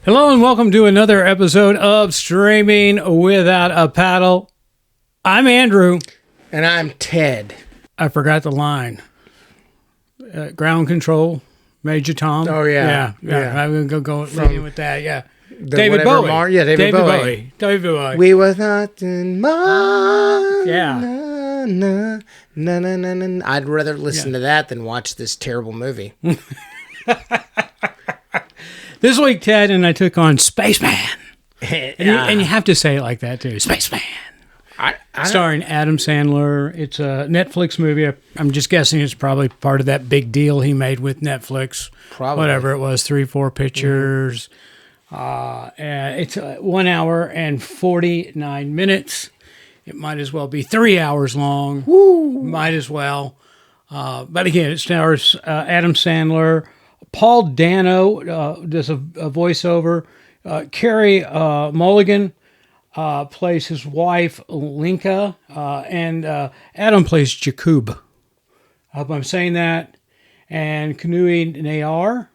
Hello and welcome to another episode of Streaming Without a Paddle. I'm Andrew. And I'm Ted. I forgot the line. Ground control, Major Tom. Oh, yeah. Yeah. I'm going to go in with that, yeah. David Bowie. David Bowie. We was not in Mars. Yeah. Na, na, na, na, na. I'd rather listen to that than watch this terrible movie. This week, Ted and I took on Spaceman. And you have to say it like that, too. Spaceman. Starring Adam Sandler. It's a Netflix movie. I'm just guessing it's probably part of that big deal he made with Netflix. Probably. Whatever it was, 3-4 pictures. And it's 1 hour and 49 minutes. It might as well be 3 hours long. Woo. Might as well. But again, it stars Adam Sandler. Paul Dano does a voiceover. Carey Mulligan plays his wife, Lenka. And Adam plays Jakub. I hope I'm saying that. And Kunal Nayyar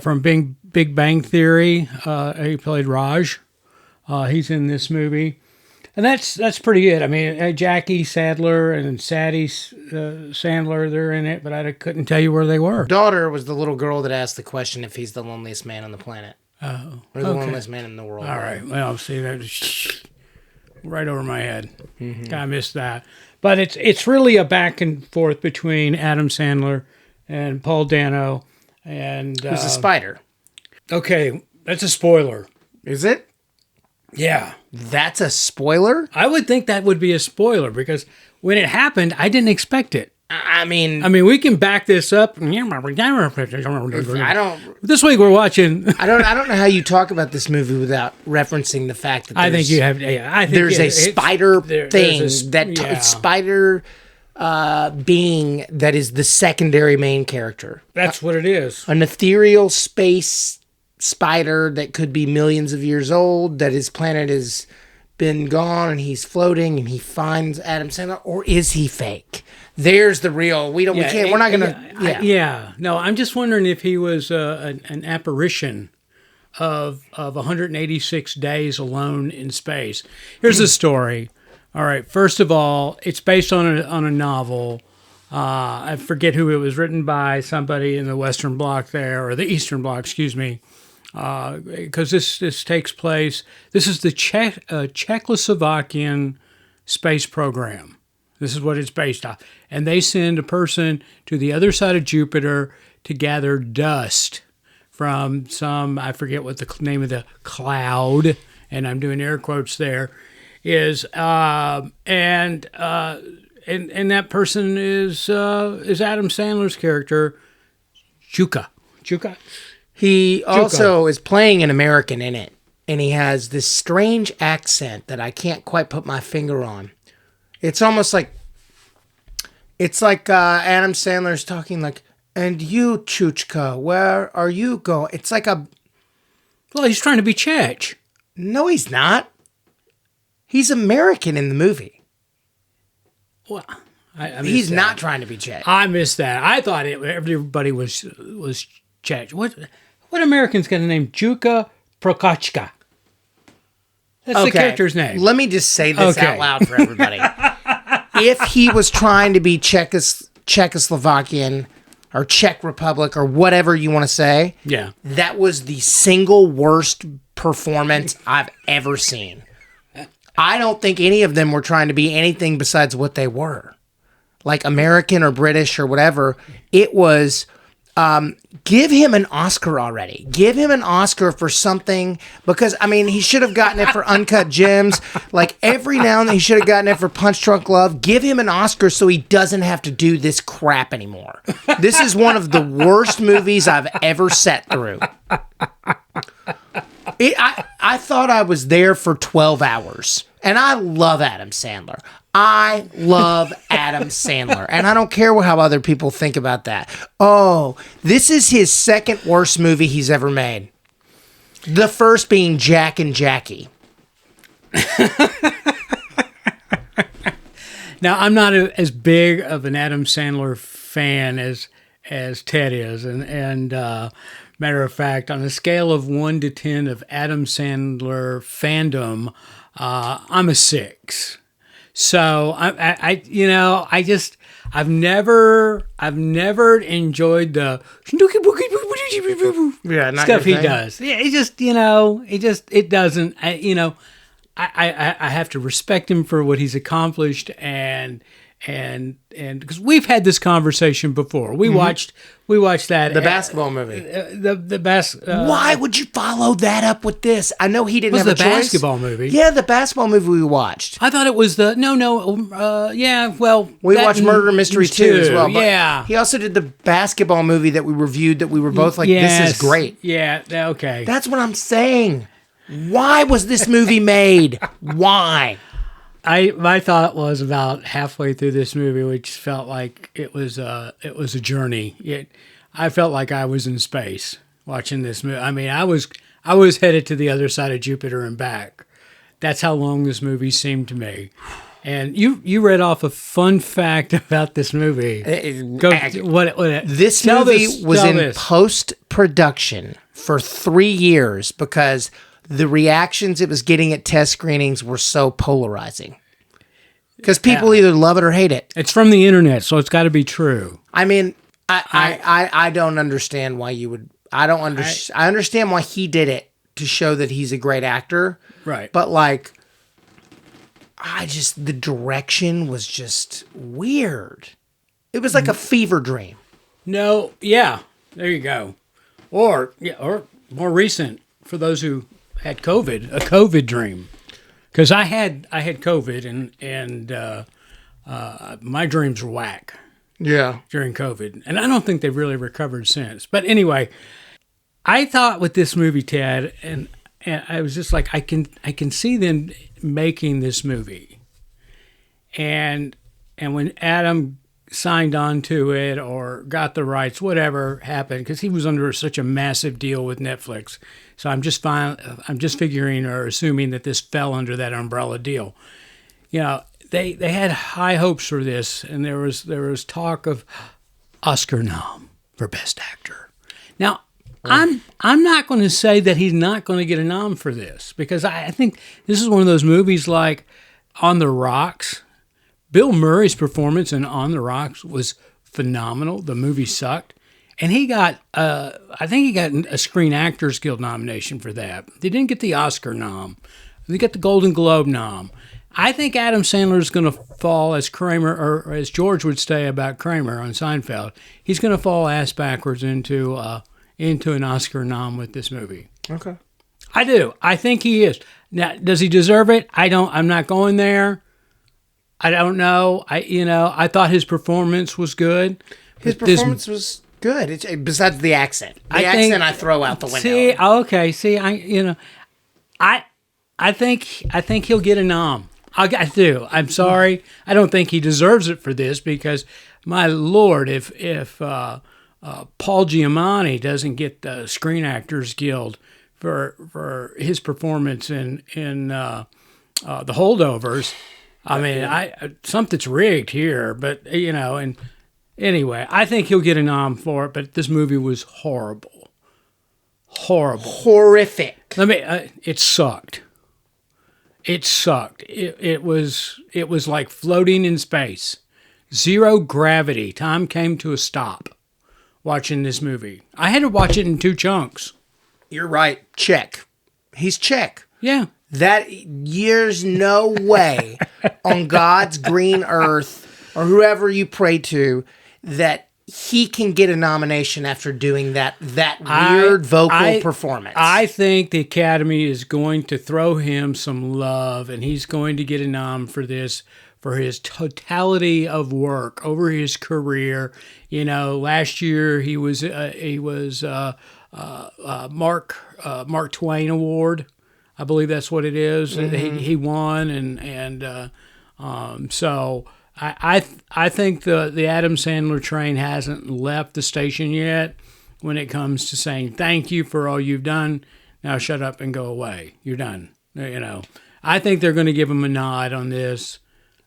from Big Bang Theory. He played Raj. He's in this movie. And that's pretty good. I mean, Jackie Sadler and Sadie Sandler, they're in it, but I couldn't tell you where they were. Her daughter was the little girl that asked the question if he's the loneliest man on the planet. Oh, or the loneliest man in the world. All right. Well, see, that's right over my head. Mm-hmm. I missed that. But it's really a back and forth between Adam Sandler and Paul Dano. And who's a spider? Okay, that's a spoiler. Is it? Yeah. That's a spoiler? I would think that would be a spoiler because when it happened, I didn't expect it. I mean, we can back this up. I don't. This week we're watching. I don't know how you talk about this movie without referencing the fact that I think you have. Yeah, I think there's a spider thing spider being that is the secondary main character. That's what it is. An ethereal space spider that could be millions of years old, that his planet has been gone and he's floating and he finds Adam Sandler, or is he fake? There's the real. We're not gonna. No, I'm just wondering if he was an apparition of 186 days alone in space. Here's the story. All right. First of all, it's based on a novel. I forget who it was written by. Somebody in the Western Bloc there, or the Eastern Bloc, excuse me. Because this takes place. This is the Czechoslovakian space program. This is what it's based off. And they send a person to the other side of Jupiter to gather dust from some, I forget what the name of the cloud, and I'm doing air quotes there, is. And that person is Adam Sandler's character, Juka. He also is playing an American in it, and he has this strange accent that I can't quite put my finger on. It's almost like, Adam Sandler's talking like, and you, Chuchka, where are you going? It's like a... Well, he's trying to be Czech. No, he's not. He's American in the movie. Well, he's not trying to be Czech. I missed that. I thought everybody was Czech. What American's got a name? Jakub Procházja. That's the character's name. Let me just say this out loud for everybody. If he was trying to be Czechoslovakian or Czech Republic or whatever you want to say, that was the single worst performance I've ever seen. I don't think any of them were trying to be anything besides what they were. Like American or British or whatever. It was... give him an Oscar already. Give him an Oscar for something, because, he should have gotten it for Uncut Gems. Like, every now and then he should have gotten it for Punch Drunk Love. Give him an Oscar so he doesn't have to do this crap anymore. This is one of the worst movies I've ever sat through. I thought I was there for 12 hours. And I love Adam Sandler. And I don't care how other people think about that. Oh, this is his second worst movie he's ever made. The first being Jack and Jackie. Now, I'm not as big of an Adam Sandler fan as as Ted is, and matter of fact, on a scale of 1 to 10 of Adam Sandler fandom, I'm a 6. So I've never enjoyed the stuff he does. Yeah, it doesn't. I have to respect him for what he's accomplished, and because we've had this conversation before, we watched that basketball movie. Why would you follow that up with this? I know he didn't have a choice. The basketball movie? Yeah, the basketball movie we watched. I thought it was we watched Murder Mystery 2 as well. But yeah, he also did the basketball movie that we reviewed that we were both like, this is great. Yeah, okay. That's what I'm saying. Why was this movie made? Why? My thought was about halfway through this movie, which felt like it was a journey. I felt like I was in space watching this movie. I mean, I was headed to the other side of Jupiter and back. That's how long this movie seemed to me. And you read off a fun fact about this movie. This movie was in post-production for 3 years because the reactions it was getting at test screenings were so polarizing. Because people either love it or hate it. It's from the internet, so it's got to be true. I mean, I don't understand why you would. I understand why he did it to show that he's a great actor. Right. But the direction was just weird. It was like a fever dream. No, yeah, there you go. Or more recent for those who had COVID, a COVID dream, because I had COVID and my dreams were whack. Yeah, during COVID, and I don't think they've really recovered since. But anyway, I thought with this movie, Ted, and I was just like, I can see them making this movie, and when Adam signed on to it or got the rights, whatever happened, because he was under such a massive deal with Netflix. So I'm just figuring or assuming that this fell under that umbrella deal. They had high hopes for this, and there was talk of Oscar nom for Best Actor. Now, I'm not going to say that he's not going to get a nom for this, because I think this is one of those movies like On the Rocks. Bill Murray's performance in On the Rocks was phenomenal. The movie sucked. And he got, I think he got a Screen Actors Guild nomination for that. They didn't get the Oscar nom. They got the Golden Globe nom. I think Adam Sandler is going to fall as Kramer, or as George would say about Kramer on Seinfeld, he's going to fall ass backwards into an Oscar nom with this movie. Okay. I do. I think he is. Now, does he deserve it? I'm not going there. I don't know. I thought his performance was good. His performance was good. Besides the accent. I throw out the window. I think he'll get a nom. I do. I'm sorry. I don't think he deserves it for this, because, my Lord, if Paul Giamatti doesn't get the Screen Actors Guild for his performance in The Holdovers, I mean, something's rigged here. But and anyway, I think he'll get a nom for it. But this movie was horrible, horrific. It sucked. It sucked. It was like floating in space. Zero gravity. Time came to a stop watching this movie. I had to watch it in 2 chunks. You're right. Czech. He's Czech. Yeah. There's no way on God's green earth, or whoever you pray to, that he can get a nomination after doing that weird vocal performance. I think the Academy is going to throw him some love, and he's going to get a nom for this, for his totality of work over his career. Last year he was Mark Twain Award. I believe that's what it is. Mm-hmm. He won, and so I think the Adam Sandler train hasn't left the station yet when it comes to saying thank you for all you've done. Now shut up and go away. You're done. I think they're going to give him a nod on this,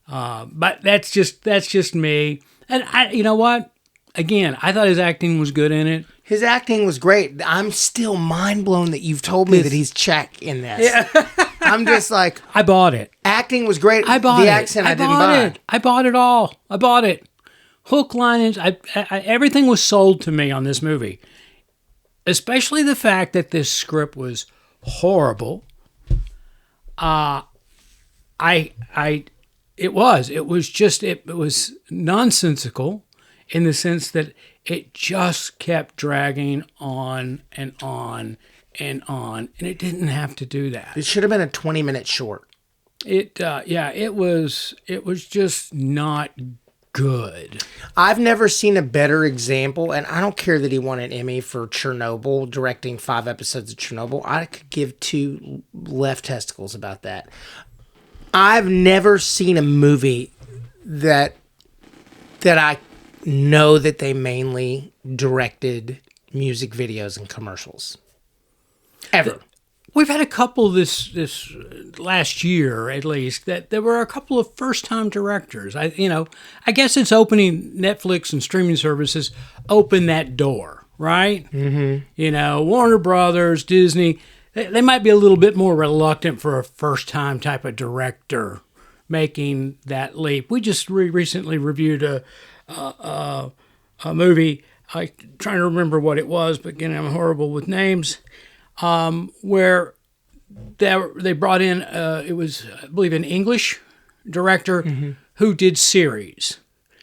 but that's just me. And you know what? again, I thought his acting was good in it. His acting was great. I'm still mind blown that you've told me that he's Czech in this. Yeah. I'm just like, I bought it. Acting was great. I bought the it. accent I didn't buy. It. I bought it all. I bought it. Hook, line, and everything was sold to me on this movie. Especially the fact that this script was horrible. It was nonsensical in the sense that it just kept dragging on and on and on, and it didn't have to do that. It should have been a 20-minute short. It was just not good. I've never seen a better example, and I don't care that he won an Emmy for Chernobyl, directing 5 episodes of Chernobyl. I could give 2 left testicles about that. I've never seen a movie that I know that they mainly directed music videos and commercials. Ever. We've had a couple this last year, at least, that there were a couple of first-time directors. I guess it's opening Netflix and streaming services open that door, right? Mm-hmm. Warner Brothers, Disney, they might be a little bit more reluctant for a first-time type of director making that leap. We just recently reviewed a movie. I'm trying to remember what it was, but again, I'm horrible with names. Where they brought in, it was, I believe, an English director who did series.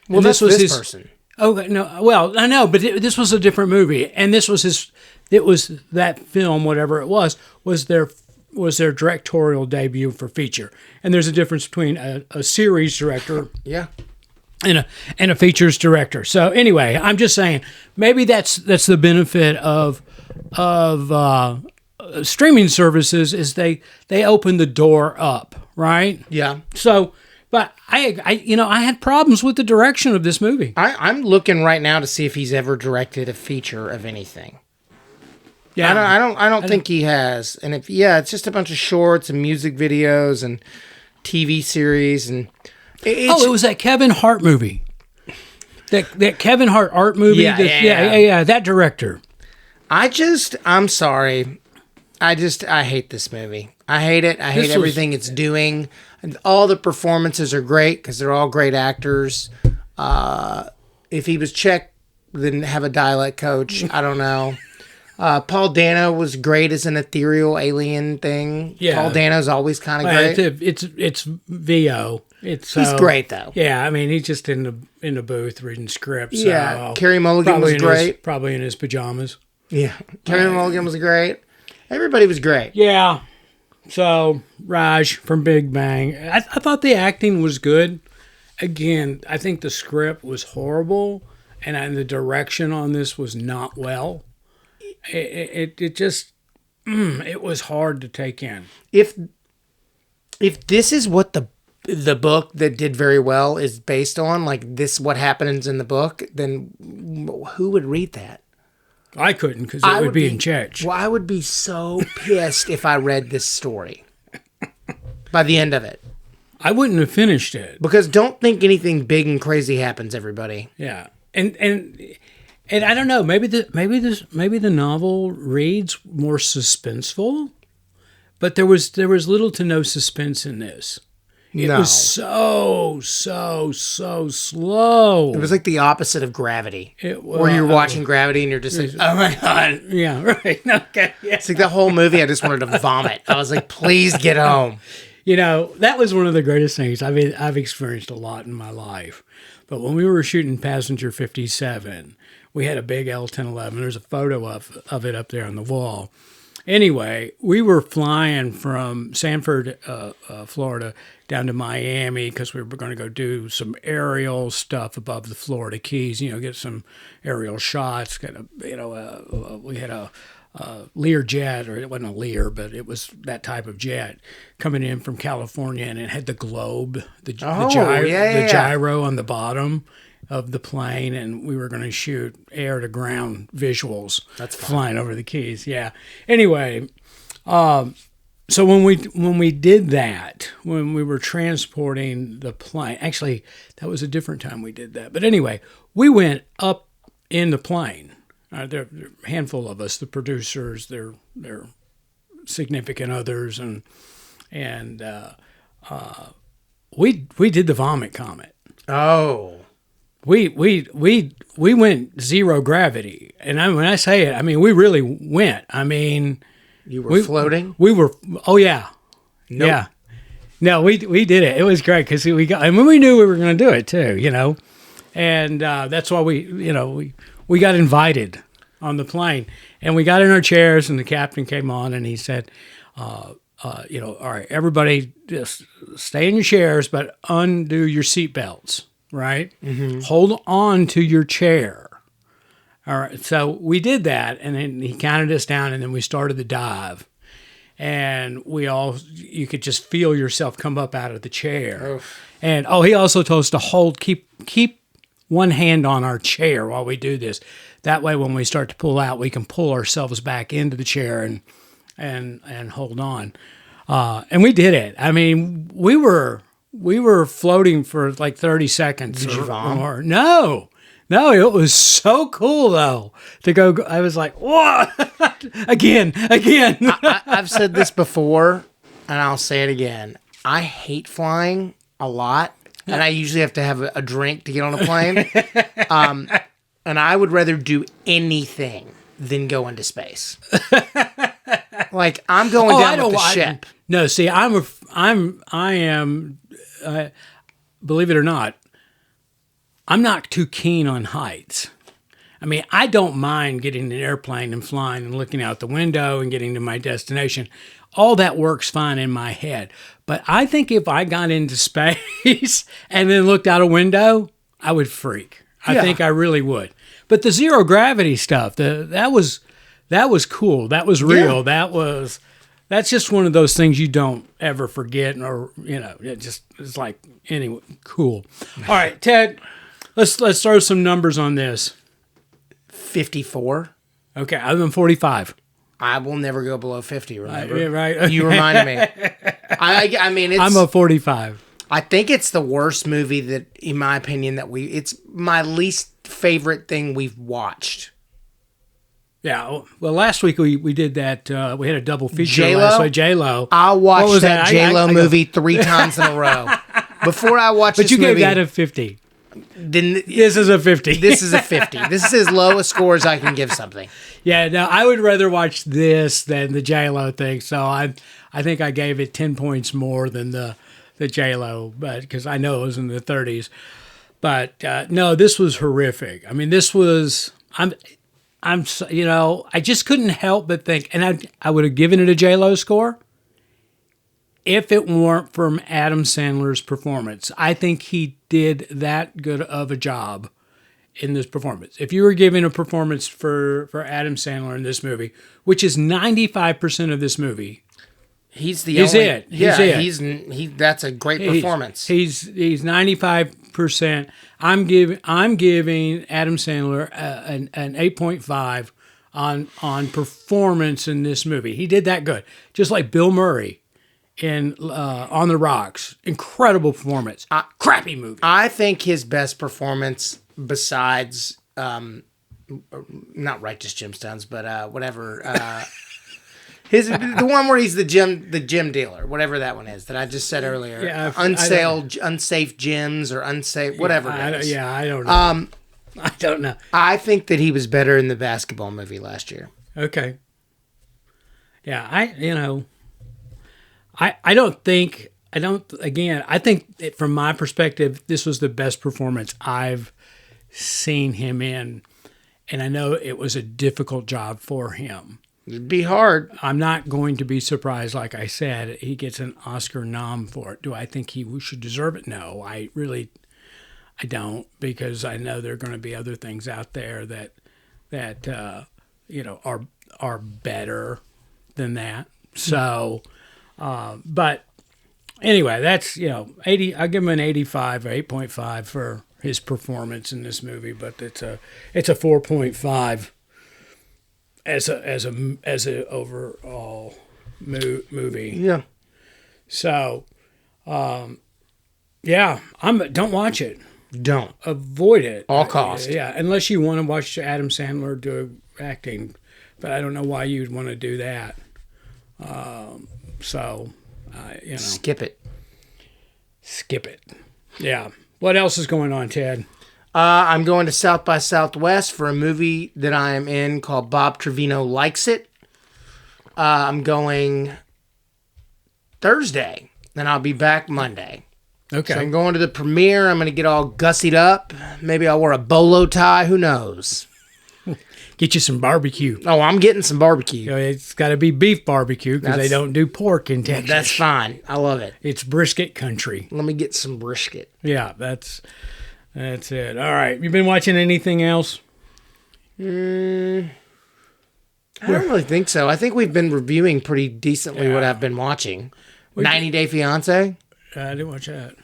Well, and this was his person. Okay, no, well, I know, but this was a different movie, and this was his. It was that film, whatever it was their directorial debut for feature. And there's a difference between a series director, yeah, and a features director. So anyway, I'm just saying maybe that's the benefit of streaming services is they open the door up, right? Yeah. So, but I had problems with the direction of this movie. I'm looking right now to see if he's ever directed a feature of anything. Yeah. I don't think he has. And it's just a bunch of shorts and music videos and TV series and it was that Kevin Hart movie. That Kevin Hart art movie. Yeah, that director. I'm sorry. I hate this movie. I hate it. I hate everything it's doing. And all the performances are great because they're all great actors. If he was Czech, then have a dialect coach. I don't know. Paul Dano was great as an ethereal alien thing. Yeah. Paul Dano's always kind of great. It's VO. He's great though. Yeah, I mean he's just in the booth reading scripts. Yeah, Carey Mulligan was great. Probably in his pajamas. Yeah, Carey Mulligan was great. Everybody was great. Yeah. So Raj from Big Bang, I thought the acting was good. Again, I think the script was horrible, and the direction on this was not well. It just it was hard to take in. If this is what the book that did very well is based on, like this what happens in the book, then who would read that? I couldn't because it would be in Czech. Well, I would be so pissed if I read this story by the end of it. I wouldn't have finished it. Because don't think anything big and crazy happens, everybody. Yeah. And I don't know, maybe the novel reads more suspenseful, but there was little to no suspense in this. It was so slow. It was like the opposite of Gravity. Where you're watching Gravity and you're just like, oh my God. Yeah, right. Okay. Yeah. It's like the whole movie, I just wanted to vomit. I was like, please get home. That was one of the greatest things I've experienced a lot in my life. But when we were shooting Passenger 57, we had a big L-1011. There's a photo of it up there on the wall. Anyway, we were flying from Sanford, Florida, down to Miami because we were going to go do some aerial stuff above the Florida Keys. Get some aerial shots. We had a Lear jet, or it wasn't a Lear, but it was that type of jet coming in from California, and it had the globe, the gyro on the bottom of the plane, and we were going to shoot air-to-ground visuals. That's fun. Flying over the Keys, yeah. Anyway, so when we did that, when we were transporting the plane, actually, that was a different time we did that. But anyway, we went up in the plane. There are a handful of us, the producers, their significant others, and we did the vomit comet. Oh. We went zero gravity, and when I say it, I mean we really went. I mean, you were floating. We were. Oh yeah, nope. Yeah. No, we did it. It was great because we got. I mean, we knew we were going to do it too. And that's why we got invited on the plane, and we got in our chairs, and the captain came on, and he said, all right, everybody, just stay in your chairs, but undo your seatbelts. Right? Mm-hmm. Hold on to your chair. All right. So we did that, and then he counted us down, and then we started the dive. And you could just feel yourself come up out of the chair. Oof. And he also told us to keep one hand on our chair while we do this. That way, when we start to pull out, we can pull ourselves back into the chair and hold on. And we did it. I mean, we were floating for like 30 seconds. Did you vom? No, it was so cool though to go. I was like, whoa, again. I've said this before, and I'll say it again. I hate flying a lot, and I usually have to have a drink to get on a plane. And I would rather do anything than go into space. Like I'm going down with the ship. No, see, I am. Believe it or not, I'm not too keen on heights. I mean, I don't mind getting in an airplane and flying and looking out the window and getting to my destination. All that works fine in my head. But I think if I got into space and then looked out a window, I would freak. I think I really would. But the zero gravity stuff, that was cool. That was real. Yeah. That's just one of those things you don't ever forget, or it's like anyway, cool. All right, Ted, let's throw some numbers on this. 54. Okay, I'm 45. I will never go below 50. Remember? Yeah, right. You reminded me. I mean, I'm a 45. I think it's the worst movie that, in my opinion, it's my least favorite thing we've watched. Yeah, well, last week we did that. We had a double feature J-Lo? last week. J-Lo. I watched that J-Lo movie 3 times in a row. Before I watched this movie... But you gave that a 50. Then this is a 50. This is a 50. This is as low a score as I can give something. Yeah, no, I would rather watch this than the J-Lo thing. So I think I gave it 10 points more than the J-Lo, but because I know it was in the 30s. But no, this was horrific. I mean, this was... I just couldn't help but think, and I would have given it a J-Lo score if it weren't from Adam Sandler's performance. I think he did that good of a job in this performance. If you were giving a performance for Adam Sandler in this movie, which is 95% of this moving, he's it. That's a great performance. He's 95%. I'm giving Adam Sandler an 8.5 on performance in this movie. He did that good. Just like Bill Murray in On the Rocks. Incredible performance. Crappy movie. I think his best performance besides not Righteous Gemstones, but whatever the one where he's the gym dealer, whatever that one is that I just said earlier. Yeah, unsafe gyms or unsafe whatever. I don't know. I don't know. I think that he was better in the basketball movie last year. Okay. Yeah, I think from my perspective, this was the best performance I've seen him in, and I know it was a difficult job for him. It'd be hard. I'm not going to be surprised, like I said, he gets an Oscar nom for it. Do I think he should deserve it? No, I don't, because I know there are going to be other things out there that are better than that. So, but anyway, that's 80. I give him an 85 or 8.5 for his performance in this movie, but it's a 4.5. As a overall movie. Yeah. So, don't watch it. Don't. Avoid it. All cost. Yeah, unless you want to watch Adam Sandler do acting. But I don't know why you'd want to do that. Skip it. Skip it. Yeah. What else is going on, Ted? I'm going to South by Southwest for a movie that I am in called Bob Trevino Likes It. I'm going Thursday, and I'll be back Monday. Okay. So I'm going to the premiere. I'm going to get all gussied up. Maybe I'll wear a bolo tie. Who knows? Get you some barbecue. Oh, I'm getting some barbecue. You know, it's got to be beef barbecue because they don't do pork in Texas. That's fine. I love it. It's brisket country. Let me get some brisket. Yeah, that's it. All right. You been watching anything else? I don't really think so. I think we've been reviewing pretty decently what I've been watching. 90 Day Fiancé? I didn't watch that.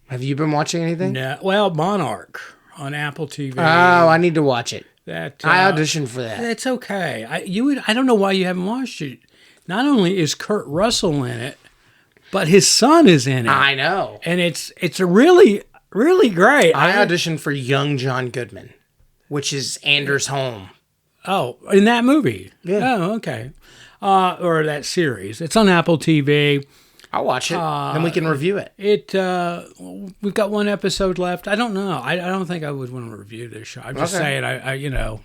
Have you been watching anything? No. Well, Monarch on Apple TV. Oh, I need to watch it. I auditioned for that. It's okay. I don't know why you haven't watched it. Not only is Kurt Russell in it, but his son is in it. I know. And it's a really, really great. I auditioned for young John Goodman, which is Anders Holm. Oh, in that movie? Yeah. Oh, okay. Or that series. It's on Apple TV. I'll watch it, then we can review it. We've got one episode left. I don't know. I don't think I would want to review this show. I'm just saying.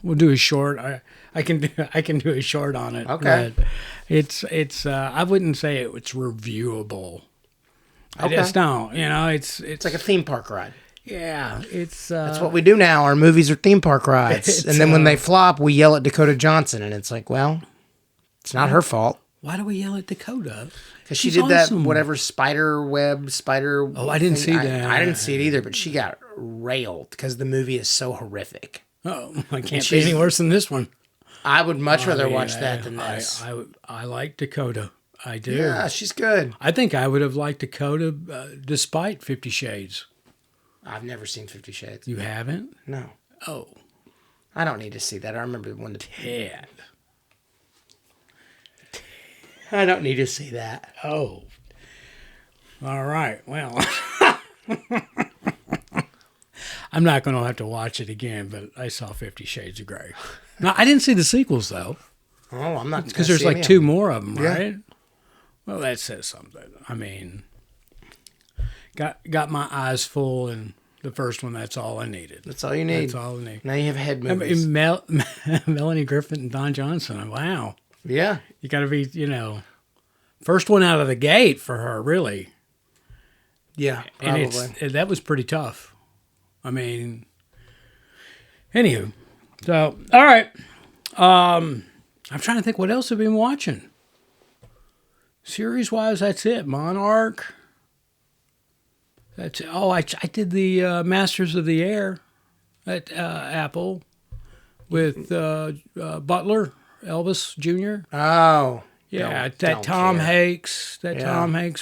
We'll do a short. I can do a short on it. Okay. But it's. I wouldn't say it's reviewable. I just don't. It's like a theme park ride. Yeah, it's. That's what we do now. Our movies are theme park rides, and then when they flop, we yell at Dakota Johnson, and it's like, well, it's not her fault. Why do we yell at Dakota? Because she did awesome. That whatever spider. Oh, I didn't see that. I didn't see it either, but she got railed because the movie is so horrific. Oh, I can't be any worse than this one. I would much rather watch that than this. I like Dakota. I do. Yeah, she's good. I think I would have liked Dakota despite 50 Shades. I've never seen 50 Shades. You haven't? No. Oh. I don't need to see that. I remember when the Ted. I don't need to see that. Oh. All right. Well, I'm not going to have to watch it again, but I saw 50 Shades of Grey. No, I didn't see the sequels, though. Oh, I'm not. Because there's like two more of them, right? Yeah. Well, that says something. I mean, got my eyes full, and the first one, that's all I needed. That's all you need. That's all I need. Now you have head movies. Melanie Griffith and Don Johnson. Wow. Yeah. You got to be, first one out of the gate for her, really. Yeah, probably. And that was pretty tough. I mean, anywho. So, all right. I'm trying to think what else I've been watching. Series-wise, that's it. Monarch. I did the Masters of the Air at Apple with Butler. Elvis Jr. Oh. Yeah, Tom Hanks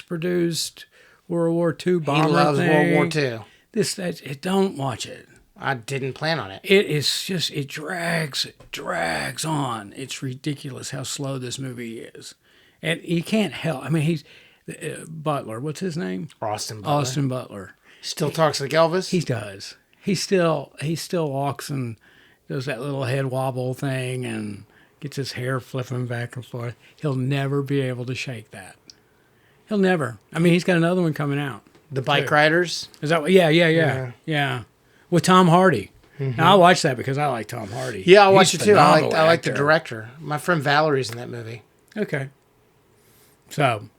produced World War II bomber. He loves thing. World War II. Don't watch it. I didn't plan on it. It is just, it drags on. It's ridiculous how slow this movie is. And you can't help. I mean, he's Butler. What's his name? Austin Butler. Still talks like Elvis? He does. He still walks and does that little head wobble thing and gets his hair flipping back and forth. He'll never be able to shake that. He'll never. I mean, he's got another one coming out. The Bike Riders? Is that what? Yeah. With Tom Hardy. Mm-hmm. Now, I watched that because I like Tom Hardy. Yeah, I watched it too. I like the director. My friend Valerie's in that movie. Okay. So,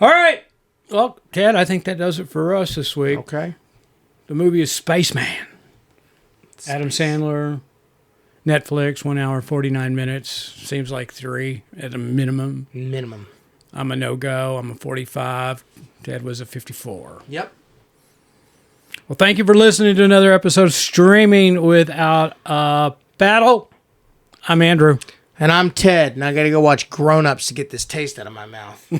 all right. Well, Ted, I think that does it for us this week. Okay. The movie is Spaceman. Adam Sandler. Netflix, 1 hour, 49 minutes. Seems like 3 at a minimum. I'm a no-go. I'm a 45. Ted was a 54. Yep. Well, thank you for listening to another episode of Streaming Without a Battle. I'm Andrew. And I'm Ted, and I got to go watch Grown Ups to get this taste out of my mouth.